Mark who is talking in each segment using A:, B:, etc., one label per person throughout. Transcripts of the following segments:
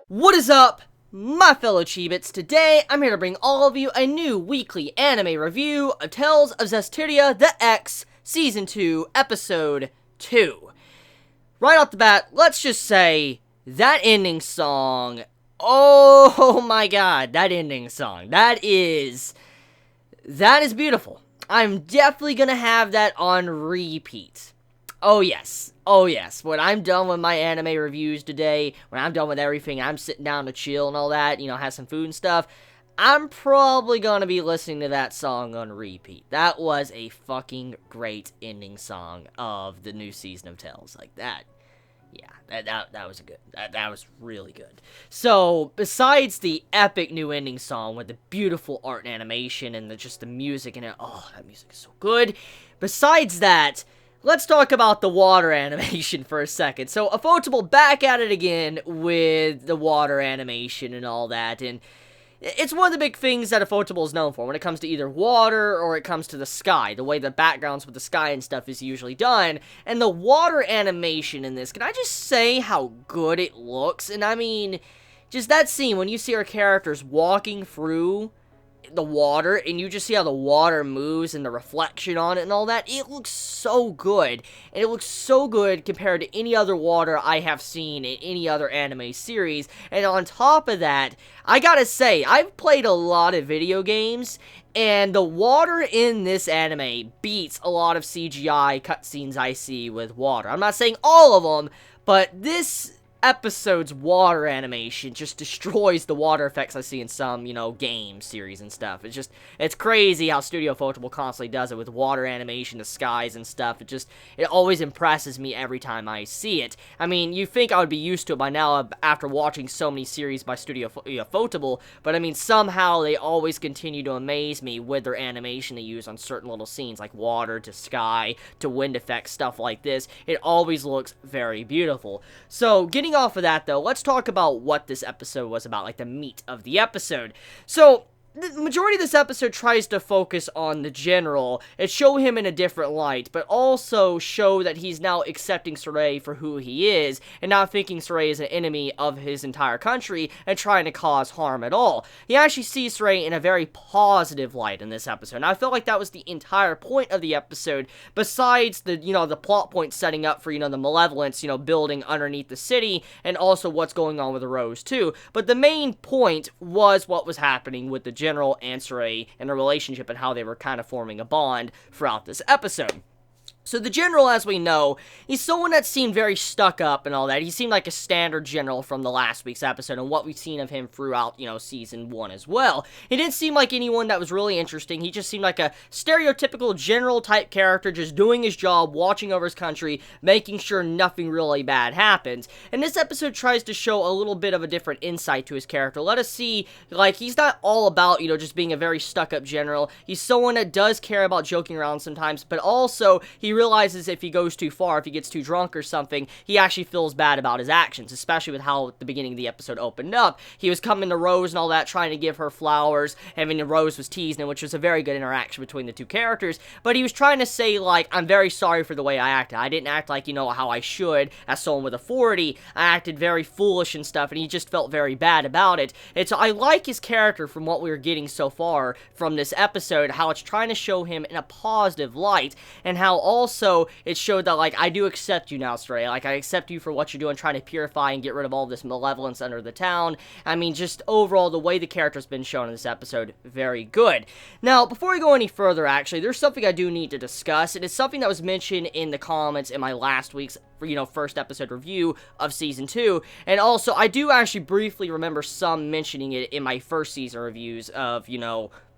A: What is up, my fellow Chibits? Today, I'm here to bring all of you a new weekly anime review of Tales of Zestiria, the X, Season 2, Episode 2. Right off the bat, let's just say, that ending song, oh my god, that ending song, that is beautiful. I'm definitely gonna have that on repeat. Oh yes, when I'm done with my anime reviews today, when I'm done with everything, I'm sitting down to chill and all that, have some food and stuff, I'm probably gonna be listening to that song on repeat. That was a fucking great ending song of the new season of Tales. Like that, yeah, that was that was really good. So, besides the epic new ending song with the beautiful art and animation and just the music in it, oh, that music is so good. Besides that, let's talk about the water animation for a second. So, Ufotable back at it again with the water animation and all that, and it's one of the big things that Ufotable is known for when it comes to either water or it comes to the sky, the way the backgrounds with the sky and stuff is usually done, and the water animation in this, can I just say how good it looks? And I mean, just that scene when you see our characters walking through the water, and you just see how the water moves and the reflection on it and all that, it looks so good, and it looks so good compared to any other water I have seen in any other anime series. And on top of that, I gotta say, I've played a lot of video games, and the water in this anime beats a lot of CGI cutscenes I see with water. I'm not saying all of them, but this episode's water animation just destroys the water effects I see in some, game series and stuff. It's crazy how Studio Ufotable constantly does it with water animation, the skies and stuff. It always impresses me every time I see it. I mean, you think I would be used to it by now after watching so many series by Studio Ufotable, but I mean, somehow they always continue to amaze me with their animation they use on certain little scenes, like water to sky to wind effects, stuff like this. It always looks very beautiful. So, getting off of that, though, let's talk about what this episode was about, like the meat of the episode. So, the majority of this episode tries to focus on the general and show him in a different light, but also show that he's now accepting Saray for who he is, and not thinking Saray is an enemy of his entire country and trying to cause harm at all. He actually sees Saray in a very positive light in this episode, and I felt like that was the entire point of the episode, besides the, the plot point setting up for, the malevolence, building underneath the city, and also what's going on with the Rose, too. But the main point was what was happening with the General and Saray and the relationship and how they were kind of forming a bond throughout this episode. So the General, as we know, he's someone that seemed very stuck up and all that. He seemed like a standard general from the last week's episode and what we've seen of him throughout, Season 1 as well. He didn't seem like anyone that was really interesting. He just seemed like a stereotypical general-type character just doing his job, watching over his country, making sure nothing really bad happens. And this episode tries to show a little bit of a different insight to his character. Let us see, like, he's not all about, just being a very stuck-up general. He's someone that does care about joking around sometimes, but also, he realizes if he goes too far, if he gets too drunk or something, he actually feels bad about his actions, especially with how the beginning of the episode opened up. He was coming to Rose and all that, trying to give her flowers, and Rose was teasing him, which was a very good interaction between the two characters, but he was trying to say, like, I'm very sorry for the way I acted. I didn't act like, how I should as someone with authority. I acted very foolish and stuff, and he just felt very bad about it. And so I like his character from what we were getting so far from this episode, how it's trying to show him in a positive light, and how also it showed that, like, I do accept you now, Stray. Like, I accept you for what you're doing, trying to purify and get rid of all this malevolence under the town. I mean, just overall, the way the character's been shown in this episode, very good. Now, before we go any further, actually, there's something I do need to discuss. It is something that was mentioned in the comments in my last week's, first episode review of Season 2, and also, I do actually briefly remember some mentioning it in my first season reviews of,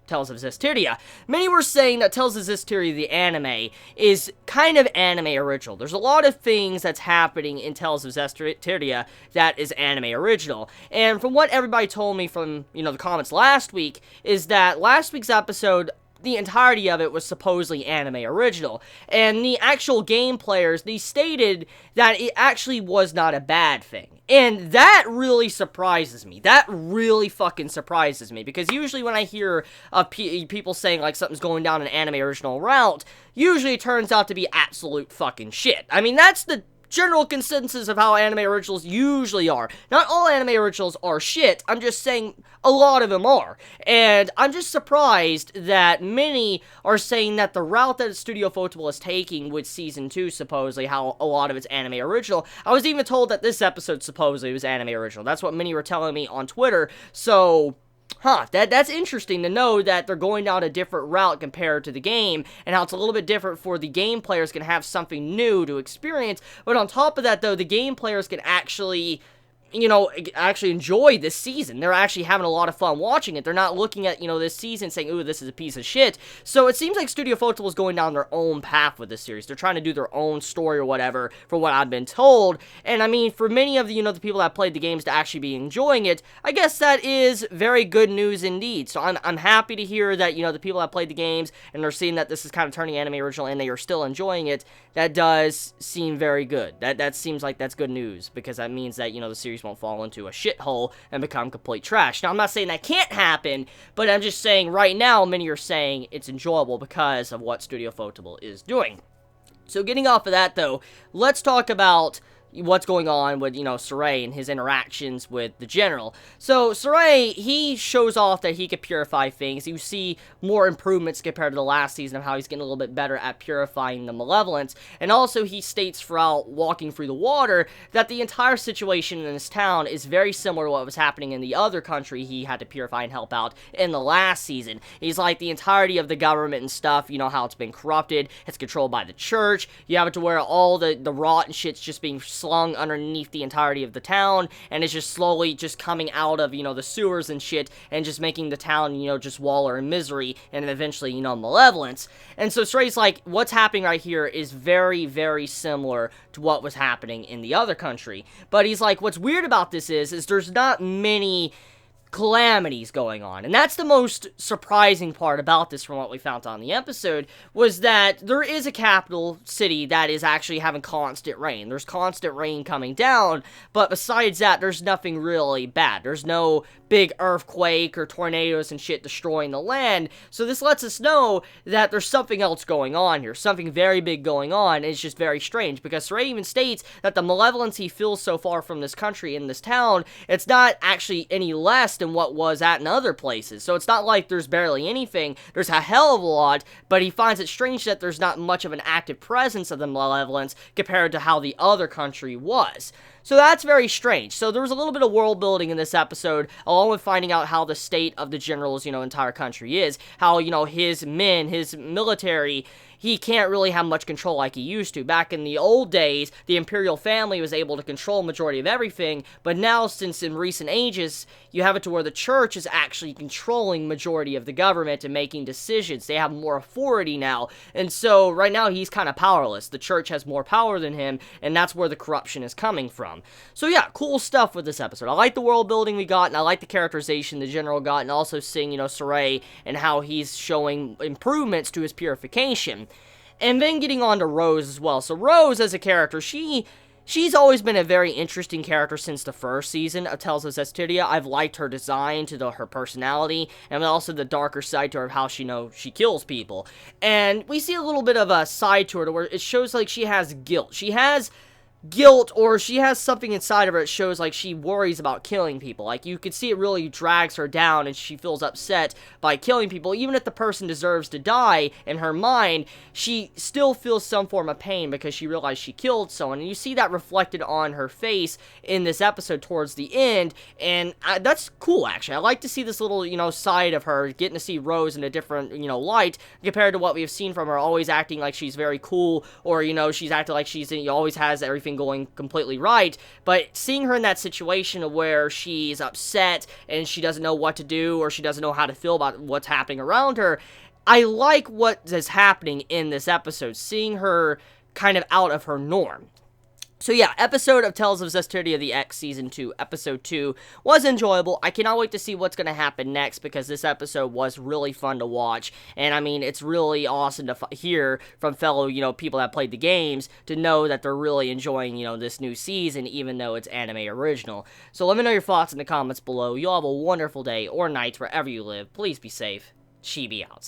A: Tales of Zestiria. Many were saying that Tales of Zestiria, the anime, is kind of anime original. There's a lot of things that's happening in Tales of Zestiria that is anime original. And from what everybody told me from, the comments last week, is that last week's episode, the entirety of it was supposedly anime original, and the actual game players, they stated that it actually was not a bad thing. And that really surprises me. That really fucking surprises me, because usually when I hear of people saying, like, something's going down an anime original route, usually it turns out to be absolute fucking shit. I mean, that's the general consensus of how anime originals usually are. Not all anime originals are shit, I'm just saying a lot of them are. And I'm just surprised that many are saying that the route that Studio Photable is taking with Season 2, supposedly, how a lot of it's anime original. I was even told that this episode supposedly was anime original. That's what many were telling me on Twitter, so... that's interesting to know that they're going down a different route compared to the game, and how it's a little bit different for the game players can have something new to experience, but on top of that, though, the game players can actually enjoy this season. They're actually having a lot of fun watching it. They're not looking at, this season saying, ooh, this is a piece of shit. So it seems like Studio Photable is going down their own path with this series. They're trying to do their own story or whatever, from what I've been told. And I mean, for many of the, the people that played the games to actually be enjoying it, I guess that is very good news indeed. So I'm happy to hear that, the people that played the games and they're seeing that this is kind of turning anime original and they are still enjoying it. That does seem very good. That seems like that's good news, because that means that, the series won't fall into a shithole and become complete trash. Now, I'm not saying that can't happen, but I'm just saying right now, many are saying it's enjoyable because of what Studio Photable is doing. So getting off of that, though, let's talk about what's going on with, Saray and his interactions with the general. So, Saray, he shows off that he could purify things. You see more improvements compared to the last season of how he's getting a little bit better at purifying the malevolence. And also, he states throughout walking through the water that the entire situation in this town is very similar to what was happening in the other country he had to purify and help out in the last season. He's like, the entirety of the government and stuff, how it's been corrupted, it's controlled by the church, you have it to where all the rot and shit's just being slung underneath the entirety of the town, and it's just slowly just coming out of, the sewers and shit, and just making the town, just wallow in misery, and eventually, malevolence. And so Saray's like, what's happening right here is very, very similar to what was happening in the other country. But he's like, what's weird about this is there's not many calamities going on, and that's the most surprising part about this from what we found on the episode, was that there is a capital city that is actually having constant rain. There's constant rain coming down, but besides that, there's nothing really bad. There's no big earthquake or tornadoes and shit destroying the land, so this lets us know that there's something else going on here, something very big going on, and it's just very strange, because Saray even states that the malevolence he feels so far from this country and this town, it's not actually any less than what was at in other places. So it's not like there's barely anything, there's a hell of a lot, but he finds it strange that there's not much of an active presence of the malevolence compared to how the other country was. So that's very strange. So there was a little bit of world building in this episode, along with finding out how the state of the general's, entire country is. How, his men, his military, he can't really have much control like he used to. Back in the old days, the imperial family was able to control a majority of everything, but now, since in recent ages, you have it to where the church is actually controlling majority of the government and making decisions. They have more authority now, and so right now he's kind of powerless. The church has more power than him, and that's where the corruption is coming from. So yeah, cool stuff with this episode. I like the world building we got, and I like the characterization the general got, and also seeing, Saray and how he's showing improvements to his purification. And then getting on to Rose as well. So Rose, as a character, she's always been a very interesting character since the first season of Tales of Zestiria. I've liked her design to her personality, and also the darker side to her of how she kills people. And we see a little bit of a side to her where it shows like she has guilt. She has guilt, or she has something inside of her that shows like she worries about killing people. Like, you could see it really drags her down, and she feels upset by killing people. Even if the person deserves to die, in her mind, she still feels some form of pain because she realized she killed someone. And you see that reflected on her face in this episode towards the end, and that's cool, actually. I like to see this little, side of her, getting to see Rose in a different, light, compared to what we've seen from her, always acting like she's very cool, or, she's acting like she's, always has everything going completely right. But seeing her in that situation where she's upset and she doesn't know what to do, or she doesn't know how to feel about what's happening around her, I like what is happening in this episode, seeing her kind of out of her norm. So yeah, episode of Tales of Zestiria the X Season 2, Episode 2, was enjoyable. I cannot wait to see what's going to happen next, because this episode was really fun to watch, and I mean, it's really awesome to hear from fellow, people that played the games, to know that they're really enjoying, this new season, even though it's anime original. So let me know your thoughts in the comments below. You all have a wonderful day or night wherever you live. Please be safe. Chibi out.